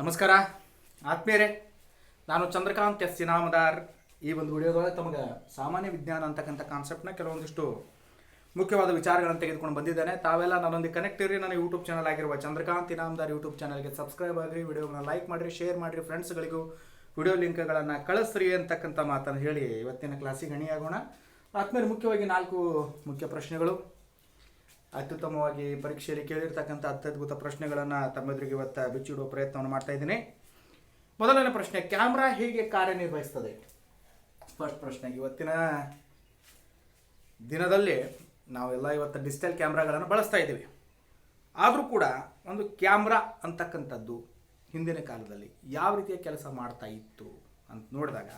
ನಮಸ್ಕಾರ ಆತ್ಮೀಯರೇ, ನಾನು ಚಂದ್ರಕಾಂತ್ ಇನಾಮದಾರ್. ಈ ಒಂದು ವಿಡಿಯೋದೊಳಗೆ ತಮಗೆ ಸಾಮಾನ್ಯ ವಿಜ್ಞಾನ ಅಂತಕ್ಕಂಥ ಕಾನ್ಸೆಪ್ಟ್ನ ಕೆಲವೊಂದಿಷ್ಟು ಮುಖ್ಯವಾದ ವಿಚಾರಗಳನ್ನು ತೆಗೆದುಕೊಂಡು ಬಂದಿದ್ದೇನೆ. ತಾವೆಲ್ಲ ನನ್ನೊಂದಿಗೆ ಕನೆಕ್ಟ್ ಇರಿ. ನನ್ನ ಯೂಟ್ಯೂಬ್ ಚಾನಲ್ ಆಗಿರುವ ಚಂದ್ರಕಾಂತ್ ಇನಾಮದಾರ್ ಯೂಟ್ಯೂಬ್ ಚಾನಲ್ಗೆ ಸಬ್ಸ್ಕ್ರೈಬ್ ಆಗಿರಿ, ವಿಡಿಯೋಗಳನ್ನ ಲೈಕ್ ಮಾಡಿರಿ, ಶೇರ್ ಮಾಡಿರಿ, ಫ್ರೆಂಡ್ಸ್ಗಳಿಗೂ ವಿಡಿಯೋ ಲಿಂಕ್ಗಳನ್ನು ಕಳಿಸ್ರಿ ಅಂತಕ್ಕಂಥ ಮಾತನ್ನು ಹೇಳಿ ಇವತ್ತಿನ ಕ್ಲಾಸಿಗೆ ಹಣಿಯಾಗೋಣ. ಆತ್ಮೀಯರು, ಮುಖ್ಯವಾಗಿ 4 ಮುಖ್ಯ ಪ್ರಶ್ನೆಗಳು, ಅತ್ಯುತ್ತಮವಾಗಿ ಪರೀಕ್ಷೆಯಲ್ಲಿ ಕೇಳಿರ್ತಕ್ಕಂಥ ಅತ್ಯದ್ಭುತ ಪ್ರಶ್ನೆಗಳನ್ನು ತಮ್ಮೆದುರಿಗೆ ಇವತ್ತು ಬಿಚ್ಚಿಡುವ ಪ್ರಯತ್ನವನ್ನು ಮಾಡ್ತಾ ಇದ್ದೀನಿ. ಮೊದಲನೇ ಪ್ರಶ್ನೆ, ಕ್ಯಾಮ್ರಾ ಹೇಗೆ ಕಾರ್ಯನಿರ್ವಹಿಸ್ತದೆ? ಫಸ್ಟ್ ಪ್ರಶ್ನೆ. ಇವತ್ತಿನ ದಿನದಲ್ಲಿ ನಾವೆಲ್ಲ ಇವತ್ತು ಡಿಜಿಟಲ್ ಕ್ಯಾಮ್ರಾಗಳನ್ನು ಬಳಸ್ತಾ ಇದ್ದೀವಿ. ಆದರೂ ಕೂಡ ಒಂದು ಕ್ಯಾಮ್ರಾ ಅಂತಕ್ಕಂಥದ್ದು ಹಿಂದಿನ ಕಾಲದಲ್ಲಿ ಯಾವ ರೀತಿಯ ಕೆಲಸ ಮಾಡ್ತಾ ಇತ್ತು ಅಂತ ನೋಡಿದಾಗ,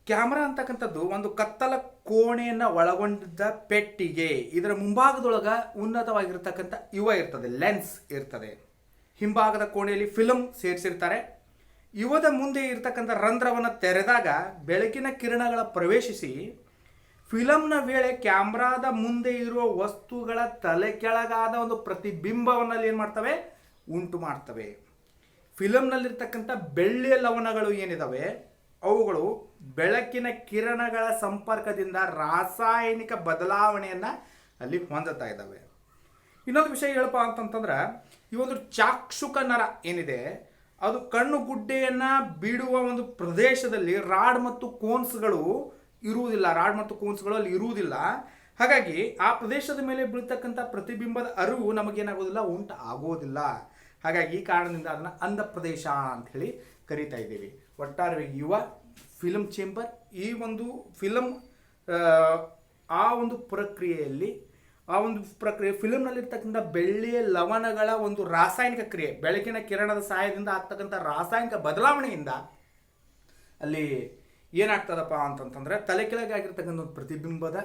ಕ್ಯಾಮ್ರಾ ಅಂತಕ್ಕಂಥದ್ದು ಒಂದು ಕತ್ತಲ ಕೋಣೆಯನ್ನು ಒಳಗೊಂಡಿದ್ದ ಪೆಟ್ಟಿಗೆ. ಇದರ ಮುಂಭಾಗದೊಳಗೆ ಉನ್ನತವಾಗಿರ್ತಕ್ಕಂಥ ಇರ್ತದೆ, ಲೆನ್ಸ್ ಇರ್ತದೆ. ಹಿಂಭಾಗದ ಕೋಣೆಯಲ್ಲಿ ಫಿಲಮ್ ಸೇರಿಸಿರ್ತಾರೆ. ಯುವದ ಮುಂದೆ ಇರತಕ್ಕಂಥ ರಂಧ್ರವನ್ನು ತೆರೆದಾಗ ಬೆಳಕಿನ ಕಿರಣಗಳ ಪ್ರವೇಶಿಸಿ ಫಿಲಮ್ನ ವೇಳೆ ಕ್ಯಾಮ್ರಾದ ಮುಂದೆ ಇರುವ ವಸ್ತುಗಳ ತಲೆ ಕೆಳಗಾದ ಒಂದು ಪ್ರತಿಬಿಂಬವನ್ನಲ್ಲಿ ಏನು ಮಾಡ್ತವೆ, ಉಂಟು ಮಾಡ್ತವೆ. ಫಿಲಮ್ನಲ್ಲಿರ್ತಕ್ಕಂಥ ಬೆಳ್ಳಿಯ ಲವಣಗಳು ಏನಿದಾವೆ ಅವುಗಳು ಬೆಳಕಿನ ಕಿರಣಗಳ ಸಂಪರ್ಕದಿಂದ ರಾಸಾಯನಿಕ ಬದಲಾವಣೆಯನ್ನು ಅಲ್ಲಿ ಹೊಂದುತ್ತಾ ಇದ್ದಾವೆ. ಇನ್ನೊಂದು ವಿಷಯ ಹೇಳಪ್ಪ ಅಂತಂತಂದ್ರೆ, ಈ ಒಂದು ಚಾಕ್ಷುಕ ನರ ಏನಿದೆ ಅದು ಕಣ್ಣು ಗುಡ್ಡೆಯನ್ನು ಬಿಡುವ ಒಂದು ಪ್ರದೇಶದಲ್ಲಿ ರಾಡ್ ಮತ್ತು ಕೋನ್ಸ್ಗಳು ಅಲ್ಲಿ ಇರುವುದಿಲ್ಲ. ಹಾಗಾಗಿ ಆ ಪ್ರದೇಶದ ಮೇಲೆ ಬೀಳ್ತಕ್ಕಂಥ ಪ್ರತಿಬಿಂಬದ ಅರಿವು ನಮಗೇನಾಗೋದಿಲ್ಲ, ಆಗೋದಿಲ್ಲ. ಹಾಗಾಗಿ ಈ ಕಾರಣದಿಂದ ಅದನ್ನು ಅಂಧ ಪ್ರದೇಶ ಅಂತ ಹೇಳಿ ಕರೀತಾ ಇದ್ದೀವಿ. ಒಟ್ಟಾರೆ ಯುವ ಫಿಲಮ್ ಚೇಂಬರ್, ಈ ಒಂದು ಫಿಲಮ್ ಆ ಒಂದು ಪ್ರಕ್ರಿಯೆ ಫಿಲಮ್ನಲ್ಲಿರ್ತಕ್ಕಂಥ ಬೆಳ್ಳಿಯ ಲವಣಗಳ ಒಂದು ರಾಸಾಯನಿಕ ಕ್ರಿಯೆ, ಬೆಳಕಿನ ಕಿರಣದ ಸಹಾಯದಿಂದ ಆಗ್ತಕ್ಕಂಥ ರಾಸಾಯನಿಕ ಬದಲಾವಣೆಯಿಂದ ಅಲ್ಲಿ ಏನಾಗ್ತದಪ್ಪ ಅಂತಂತಂದರೆ ತಲೆ ಕೆಳಗೆ ಆಗಿರ್ತಕ್ಕಂಥ ಒಂದು ಪ್ರತಿಬಿಂಬದ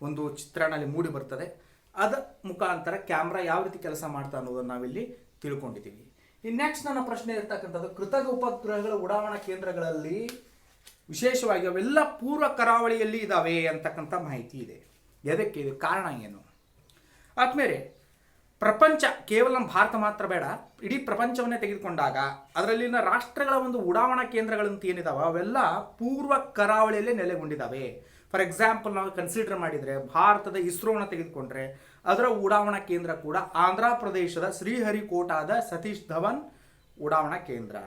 ಒಂದು ಚಿತ್ರಣ ಅಲ್ಲಿ ಮೂಡಿ ಬರ್ತದೆ. ಅದ ಮುಖಾಂತರ ಕ್ಯಾಮ್ರಾ ಯಾವ ರೀತಿ ಕೆಲಸ ಮಾಡ್ತಾ ಅನ್ನೋದನ್ನು ನಾವಿಲ್ಲಿ ತಿಳ್ಕೊಂಡಿದ್ದೀವಿ. ಈ ನೆಕ್ಸ್ಟ್ ನನ್ನ ಪ್ರಶ್ನೆ ಇರ್ತಕ್ಕಂಥದ್ದು, ಕೃತಕ ಉಪಗ್ರಹಗಳ ಉಡಾವಣಾ ಕೇಂದ್ರಗಳಲ್ಲಿ ವಿಶೇಷವಾಗಿ ಅವೆಲ್ಲ ಪೂರ್ವ ಕರಾವಳಿಯಲ್ಲಿ ಇದ್ದಾವೆ ಅಂತಕ್ಕಂಥ ಮಾಹಿತಿ ಇದೆ. ಎದಕ್ಕೆ ಇದು ಕಾರಣ ಏನು? ಆದ್ಮೇಲೆ ಪ್ರಪಂಚ, ಕೇವಲ ಭಾರತ ಮಾತ್ರ ಬೇಡ, ಇಡೀ ಪ್ರಪಂಚವನ್ನೇ ತೆಗೆದುಕೊಂಡಾಗ ಅದರಲ್ಲಿನ ರಾಷ್ಟ್ರಗಳ ಒಂದು ಉಡಾವಣಾ ಕೇಂದ್ರಗಳಂತ ಏನಿದಾವೆ ಅವೆಲ್ಲ ಪೂರ್ವ ಕರಾವಳಿಯಲ್ಲೇ ನೆಲೆಗೊಂಡಿದ್ದಾವೆ. ಫಾರ್ ಎಕ್ಸಾಂಪಲ್ ನಾವು ಕನ್ಸಿಡರ್ ಮಾಡಿದರೆ ಭಾರತದ ಇಸ್ರೋನ ತೆಗೆದುಕೊಂಡ್ರೆ ಅದರ ಉಡಾವಣಾ ಕೇಂದ್ರ ಕೂಡ ಆಂಧ್ರ ಪ್ರದೇಶದ ಶ್ರೀಹರಿಕೋಟಾದ ಸತೀಶ್ ಧವನ್ ಉಡಾವಣಾ ಕೇಂದ್ರ.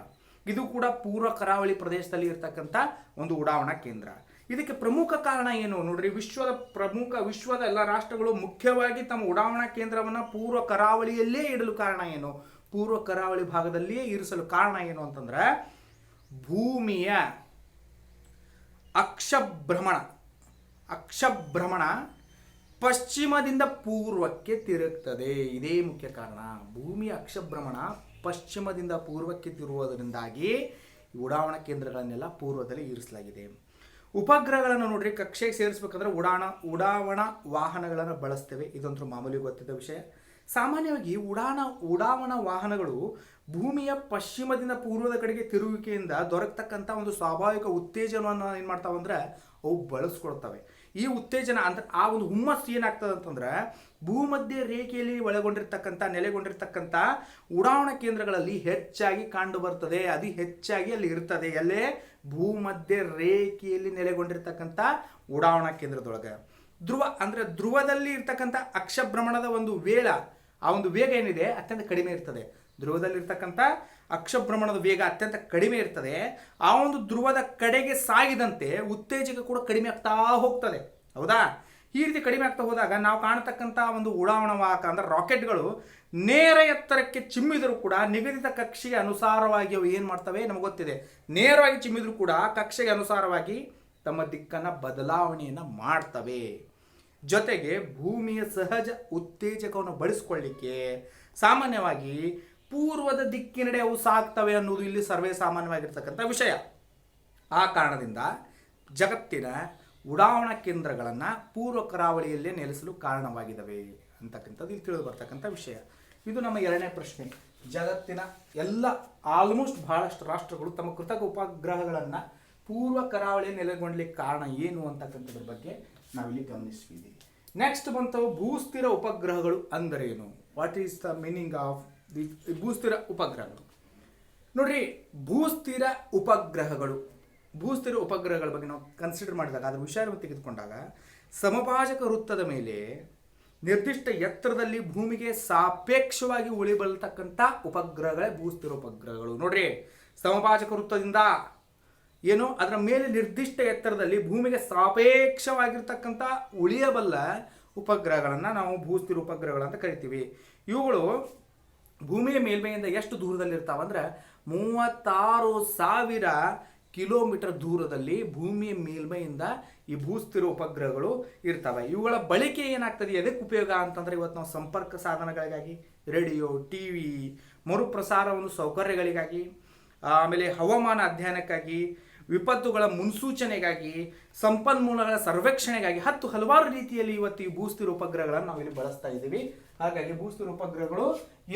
ಇದು ಕೂಡ ಪೂರ್ವ ಕರಾವಳಿ ಪ್ರದೇಶದಲ್ಲಿ ಇರತಕ್ಕಂಥ ಒಂದು ಉಡಾವಣಾ ಕೇಂದ್ರ. ಇದಕ್ಕೆ ಪ್ರಮುಖ ಕಾರಣ ಏನು ನೋಡ್ರಿ, ವಿಶ್ವದ ಎಲ್ಲ ರಾಷ್ಟ್ರಗಳು ಮುಖ್ಯವಾಗಿ ತಮ್ಮ ಉಡಾವಣಾ ಕೇಂದ್ರವನ್ನು ಪೂರ್ವ ಕರಾವಳಿಯಲ್ಲೇ ಇಡಲು ಕಾರಣ ಏನು, ಪೂರ್ವ ಕರಾವಳಿ ಭಾಗದಲ್ಲಿಯೇ ಇರಿಸಲು ಕಾರಣ ಏನು ಅಂತಂದ್ರೆ, ಭೂಮಿಯ ಅಕ್ಷಭ್ರಮಣ ಪಶ್ಚಿಮದಿಂದ ಪೂರ್ವಕ್ಕೆ ತಿರುಗ್ತದೆ. ಇದೇ ಮುಖ್ಯ ಕಾರಣ. ಭೂಮಿಯ ಅಕ್ಷಭ್ರಮಣ ಪಶ್ಚಿಮದಿಂದ ಪೂರ್ವಕ್ಕೆ ತಿರುವುದರಿಂದಾಗಿ ಉಡಾವಣಾ ಕೇಂದ್ರಗಳನ್ನೆಲ್ಲ ಪೂರ್ವದಲ್ಲಿ ಇರಿಸಲಾಗಿದೆ. ಉಪಗ್ರಹಗಳನ್ನು ನೋಡ್ರಿ, ಕಕ್ಷೆಗೆ ಸೇರಿಸಬೇಕಂದ್ರೆ ಉಡಾವಣಾ ವಾಹನಗಳನ್ನು ಬಳಸ್ತೇವೆ. ಇದಂತೂ ಮಾಮೂಲಿ ಗೊತ್ತಿದ್ದ ವಿಷಯ. ಸಾಮಾನ್ಯವಾಗಿ ಉಡಾವಣಾ ವಾಹನಗಳು ಭೂಮಿಯ ಪಶ್ಚಿಮದಿಂದ ಪೂರ್ವದ ಕಡೆಗೆ ತಿರುವಿಕೆಯಿಂದ ದೊರಕತಕ್ಕಂಥ ಒಂದು ಸ್ವಾಭಾವಿಕ ಉತ್ತೇಜನವನ್ನು ಏನು ಮಾಡ್ತಾವಂದ್ರೆ ಅವು ಬಳಸ್ಕೊಳ್ತವೆ. ಈ ಉತ್ತೇಜನ ಅಂದ್ರೆ ಆ ಒಂದು ಹುಮ್ಮಸ್ಸು ಏನಾಗ್ತದೆ ಅಂತಂದ್ರೆ, ಭೂಮಧ್ಯ ರೇಖೆಯಲ್ಲಿ ನೆಲೆಗೊಂಡಿರ್ತಕ್ಕಂಥ ಉಡಾವಣಾ ಕೇಂದ್ರಗಳಲ್ಲಿ ಹೆಚ್ಚಾಗಿ ಕಂಡು ಬರ್ತದೆ. ಅದು ಹೆಚ್ಚಾಗಿ ಅಲ್ಲಿ ಇರ್ತದೆ. ಎಲ್ಲೇ ಭೂಮಧ್ಯ ರೇಖೆಯಲ್ಲಿ ನೆಲೆಗೊಂಡಿರ್ತಕ್ಕಂಥ ಉಡಾವಣಾ ಕೇಂದ್ರದೊಳಗೆ ಧ್ರುವದಲ್ಲಿ ಇರ್ತಕ್ಕಂಥ ಅಕ್ಷಭ್ರಮಣದ ಒಂದು ಆ ಒಂದು ವೇಗ ಏನಿದೆ ಅತ್ಯಂತ ಕಡಿಮೆ ಇರ್ತದೆ. ಧ್ರುವದಲ್ಲಿರ್ತಕ್ಕಂಥ ಅಕ್ಷಭ್ರಮಣದ ವೇಗ ಅತ್ಯಂತ ಕಡಿಮೆ ಇರ್ತದೆ. ಆ ಒಂದು ಧ್ರುವದ ಕಡೆಗೆ ಸಾಗಿದಂತೆ ಉತ್ತೇಜಕ ಕೂಡ ಕಡಿಮೆ ಆಗ್ತಾ ಹೋಗ್ತದೆ. ಹೌದಾ? ಈ ರೀತಿ ಕಡಿಮೆ ಆಗ್ತಾ ಹೋದಾಗ ನಾವು ಕಾಣತಕ್ಕಂಥ ಒಂದು ಉಡಾವಣಾ ವಾಹಕ ಅಂದ್ರೆ ರಾಕೆಟ್ಗಳು ನೇರ ಎತ್ತರಕ್ಕೆ ಚಿಮ್ಮಿದರೂ ಕೂಡ ನಿಗದಿತ ಕಕ್ಷೆಗೆ ಅನುಸಾರವಾಗಿ ಅವು ಏನು ಮಾಡ್ತವೆ ನಮಗೆ ಗೊತ್ತಿದೆ. ನೇರವಾಗಿ ಚಿಮ್ಮಿದರೂ ಕೂಡ ಕಕ್ಷೆಗೆ ಅನುಸಾರವಾಗಿ ತಮ್ಮ ದಿಕ್ಕನ್ನು ಬದಲಾವಣೆಯನ್ನು ಮಾಡ್ತವೆ. ಜೊತೆಗೆ ಭೂಮಿಯ ಸಹಜ ಉತ್ತೇಜಕವನ್ನು ಬಳಸಿಕೊಳ್ಳಿಕ್ಕೆ ಸಾಮಾನ್ಯವಾಗಿ ಪೂರ್ವದ ದಿಕ್ಕಿನೆಡೆ ಅವು ಸಾಗ್ತವೆ ಅನ್ನೋದು ಇಲ್ಲಿ ಸರ್ವೇ ಸಾಮಾನ್ಯವಾಗಿರ್ತಕ್ಕಂಥ ವಿಷಯ. ಆ ಕಾರಣದಿಂದ ಜಗತ್ತಿನ ಉಡಾವಣಾ ಕೇಂದ್ರಗಳನ್ನು ಪೂರ್ವ ಕರಾವಳಿಯಲ್ಲೇ ನೆಲೆಸಲು ಕಾರಣವಾಗಿದ್ದಾವೆ ಅಂತಕ್ಕಂಥದ್ದು ಇಲ್ಲಿ ತಿಳಿದು ಬರ್ತಕ್ಕಂಥ ವಿಷಯ. ಇದು ನಮ್ಮ 2ನೇ ಪ್ರಶ್ನೆ. ಜಗತ್ತಿನ ಎಲ್ಲ ಆಲ್ಮೋಸ್ಟ್ ಬಹಳಷ್ಟು ರಾಷ್ಟ್ರಗಳು ತಮ್ಮ ಕೃತಕ ಉಪಗ್ರಹಗಳನ್ನು ಪೂರ್ವ ಕರಾವಳಿಯಲ್ಲಿ ನೆಲೆಗೊಳ್ಳಲಿಕ್ಕೆ ಕಾರಣ ಏನು ಅಂತಕ್ಕಂಥದ್ರ ಬಗ್ಗೆ ನಾವಿಲ್ಲಿ ಗಮನಿಸ್ತೀವಿ. ನೆಕ್ಸ್ಟ್ ಬಂತು ಭೂಸ್ಥಿರ ಉಪಗ್ರಹಗಳು ಅಂದರೇನು, what is the meaning of ಭೂಸ್ಥಿರ ಉಪಗ್ರಹಗಳು ನೋಡ್ರಿ. ಭೂಸ್ಥಿರ ಉಪಗ್ರಹಗಳ ಬಗ್ಗೆ ನಾವು ಕನ್ಸಿಡರ್ ಮಾಡಿದಾಗ ಅದರ ವಿಷಯವನ್ನು ತೆಗೆದುಕೊಂಡಾಗ ಸಮಭಾಜಕ ವೃತ್ತದ ಮೇಲೆ ನಿರ್ದಿಷ್ಟ ಎತ್ತರದಲ್ಲಿ ಭೂಮಿಗೆ ಸಾಪೇಕ್ಷವಾಗಿ ಉಳಿಬಲ್ತಕ್ಕಂಥ ಉಪಗ್ರಹಗಳೇ ಭೂಸ್ಥಿರ ಉಪಗ್ರಹಗಳು. ನೋಡ್ರಿ, ಸಮಭಾಜಕ ವೃತ್ತದಿಂದ ಏನು ಅದರ ಮೇಲೆ ನಿರ್ದಿಷ್ಟ ಎತ್ತರದಲ್ಲಿ ಭೂಮಿಗೆ ಸಾಪೇಕ್ಷವಾಗಿರ್ತಕ್ಕಂಥ ಉಳಿಯಬಲ್ಲ ಉಪಗ್ರಹಗಳನ್ನು ನಾವು ಭೂಸ್ಥಿರ ಉಪಗ್ರಹಗಳು ಅಂತ ಕರಿತೀವಿ. ಇವುಗಳು ಭೂಮಿಯ ಮೇಲ್ಮೈಯಿಂದ ಎಷ್ಟು ದೂರದಲ್ಲಿರ್ತಾವಂದ್ರೆ 36,000 ಕಿಲೋಮೀಟರ್ ದೂರದಲ್ಲಿ ಭೂಮಿಯ ಮೇಲ್ಮೈಯಿಂದ ಈ ಭೂಸ್ಥಿರ ಉಪಗ್ರಹಗಳು ಇರ್ತವೆ. ಇವುಗಳ ಬಳಕೆ ಏನಾಗ್ತದೆ, ಎದಕ್ಕೆ ಉಪಯೋಗ ಅಂತಂದರೆ ಇವತ್ತು ನಾವು ಸಂಪರ್ಕ ಸಾಧನಗಳಿಗಾಗಿ, ರೇಡಿಯೋ, ಟಿ ವಿ, ಮರುಪ್ರಸಾರವನ್ನು ಸೌಕರ್ಯಗಳಿಗಾಗಿ, ಆಮೇಲೆ ಹವಾಮಾನ ಅಧ್ಯಯನಕ್ಕಾಗಿ, ವಿಪತ್ತುಗಳ ಮುನ್ಸೂಚನೆಗಾಗಿ, ಸಂಪನ್ಮೂಲಗಳ ಸರ್ವೇಕ್ಷಣೆಗಾಗಿ ಹಲವಾರು ರೀತಿಯಲ್ಲಿ ಇವತ್ತು ಈ ಭೂಸ್ಥಿರ ಉಪಗ್ರಹಗಳನ್ನು ನಾವಿಲ್ಲಿ ಬಳಸ್ತಾ ಇದ್ದೀವಿ. ಹಾಗಾಗಿ ಭೂಸ್ಥಿರ ಉಪಗ್ರಹಗಳು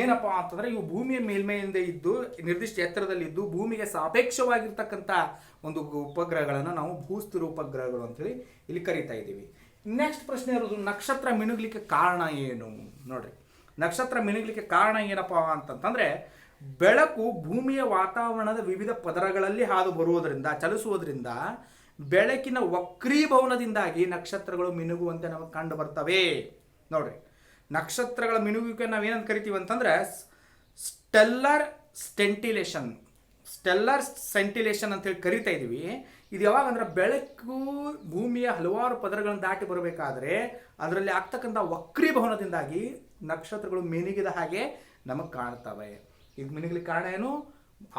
ಏನಪ್ಪಾ ಅಂತಂದ್ರೆ ಇವು ಭೂಮಿಯ ಮೇಲ್ಮೈಯಿಂದ ಇದ್ದು ನಿರ್ದಿಷ್ಟ ಎತ್ತರದಲ್ಲಿದ್ದು ಭೂಮಿಗೆ ಸಾಪೇಕ್ಷವಾಗಿರ್ತಕ್ಕಂಥ ಒಂದು ಉಪಗ್ರಹಗಳನ್ನು ನಾವು ಭೂಸ್ಥಿರ ಉಪಗ್ರಹಗಳು ಅಂತೇಳಿ ಇಲ್ಲಿ ಕರೀತಾ ಇದ್ದೀವಿ. ನೆಕ್ಸ್ಟ್ ಪ್ರಶ್ನೆ ಇರೋದು ನಕ್ಷತ್ರ ಮಿನುಗ್ಲಿಕ್ಕೆ ಕಾರಣ ಏನು? ನೋಡ್ರಿ, ನಕ್ಷತ್ರ ಮಿನುಗ್ಲಿಕ್ಕೆ ಕಾರಣ ಏನಪ್ಪಾ ಅಂತಂತಂದ್ರೆ ಬೆಳಕು ಭೂಮಿಯ ವಾತಾವರಣದ ವಿವಿಧ ಪದರಗಳಲ್ಲಿ ಹಾದು ಬರುವುದರಿಂದ, ಚಲಿಸುವುದರಿಂದ ಬೆಳಕಿನ ವಕ್ರೀಭವನದಿಂದಾಗಿ ನಕ್ಷತ್ರಗಳು ಮಿನುಗುವಂತೆ ನಮಗೆ ಕಂಡು ಬರ್ತವೆ. ನೋಡ್ರಿ, ನಕ್ಷತ್ರಗಳ ಮಿನುಗುವಿಕೆ ನಾವೇನಂತ ಕರಿತೀವಿ ಅಂತಂದ್ರೆ ಸ್ಟೆಲ್ಲರ್ ಸೆಂಟಿಲೇಷನ್ ಅಂತ ಹೇಳಿ ಕರಿತಾ ಇದ್ದೀವಿ. ಇದು ಯಾವಾಗ ಅಂದ್ರೆ ಬೆಳಕು ಭೂಮಿಯ ಹಲವಾರು ಪದರಗಳನ್ನು ದಾಟಿ ಬರಬೇಕಾದ್ರೆ ಅದರಲ್ಲಿ ಆಗ್ತಕ್ಕಂಥ ವಕ್ರೀಭವನದಿಂದಾಗಿ ನಕ್ಷತ್ರಗಳು ಮಿನುಗಿದ ಹಾಗೆ ನಮಗೆ ಕಾಣ್ತವೆ. ಇದು ಮಿನುಗಲಿಕ್ಕೆ ಕಾರಣ ಏನು?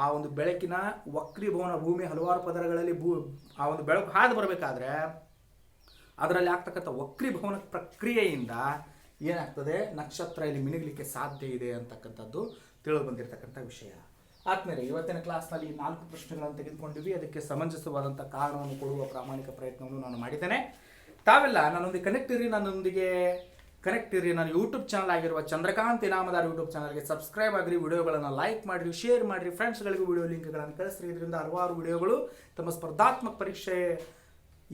ಆ ಒಂದು ಬೆಳಕಿನ ವಕ್ರೀಭವನ, ಭೂಮಿಯ ಹಲವಾರು ಪದರಗಳಲ್ಲಿ ಆ ಒಂದು ಬೆಳಕು ಹಾದು ಬರಬೇಕಾದ್ರೆ ಅದರಲ್ಲಿ ಆಗ್ತಕ್ಕಂಥ ವಕ್ರೀಭವನ ಪ್ರಕ್ರಿಯೆಯಿಂದ ಏನಾಗ್ತದೆ, ನಕ್ಷತ್ರ ಇಲ್ಲಿ ಮಿನುಗಲಿಕ್ಕೆ ಸಾಧ್ಯ ಇದೆ ಅಂತಕ್ಕಂಥದ್ದು ತಿಳಿದು ಬಂದಿರತಕ್ಕಂಥ ವಿಷಯ. ಆದ್ಮೇಲೆ ಇವತ್ತಿನ ಕ್ಲಾಸ್ನಲ್ಲಿ 4 ಪ್ರಶ್ನೆಗಳನ್ನು ತೆಗೆದುಕೊಂಡಿವಿ. ಅದಕ್ಕೆ ಸಮಂಜಸವಾದಂಥ ಕಾರಣವನ್ನು ಕೊಡುವ ಪ್ರಾಮಾಣಿಕ ಪ್ರಯತ್ನವನ್ನು ನಾನು ಮಾಡಿದ್ದೇನೆ. ತಾವೆಲ್ಲ ನನ್ನೊಂದಿಗೆ ಕನೆಕ್ಟ್ ಇರಿ. ನನ್ನ ಯೂಟ್ಯೂಬ್ ಚಾನಲ್ ಆಗಿರುವ ಚಂದ್ರಕಾಂತ್ ಇನಾಮದಾರ್ ಯೂಟ್ಯೂಬ್ ಚಾನಲ್ಗೆ ಸಬ್ಸ್ಕ್ರೈಬ್ ಆಗಿರಿ, ವಿಡಿಯೋಗಳನ್ನು ಲೈಕ್ ಮಾಡಿರಿ, ಶೇರ್ ಮಾಡಿರಿ, ಫ್ರೆಂಡ್ಸ್ಗಳಿಗೂ ವಿಡಿಯೋ ಲಿಂಕ್ಗಳನ್ನು ಕಳಿಸ್ರಿ. ಇದರಿಂದ ಹಲವಾರು ವಿಡಿಯೋಗಳು ತಮ್ಮ ಸ್ಪರ್ಧಾತ್ಮಕ ಪರೀಕ್ಷೆ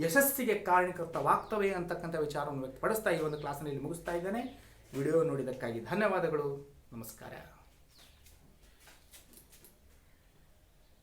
ಯಶಸ್ಸಿಗೆ ಕಾರಣೀಕರ್ತವಾಗ್ತವೆ ಅಂತಕ್ಕಂಥ ವಿಚಾರವನ್ನು ವ್ಯಕ್ತಪಡಿಸ್ತಾ ಈ ಒಂದು ಕ್ಲಾಸ್ನಲ್ಲಿ ಮುಗಿಸ್ತಾ ಇದ್ದೇನೆ. ವಿಡಿಯೋ ನೋಡಿದ್ದಕ್ಕಾಗಿ ಧನ್ಯವಾದಗಳು. ನಮಸ್ಕಾರ.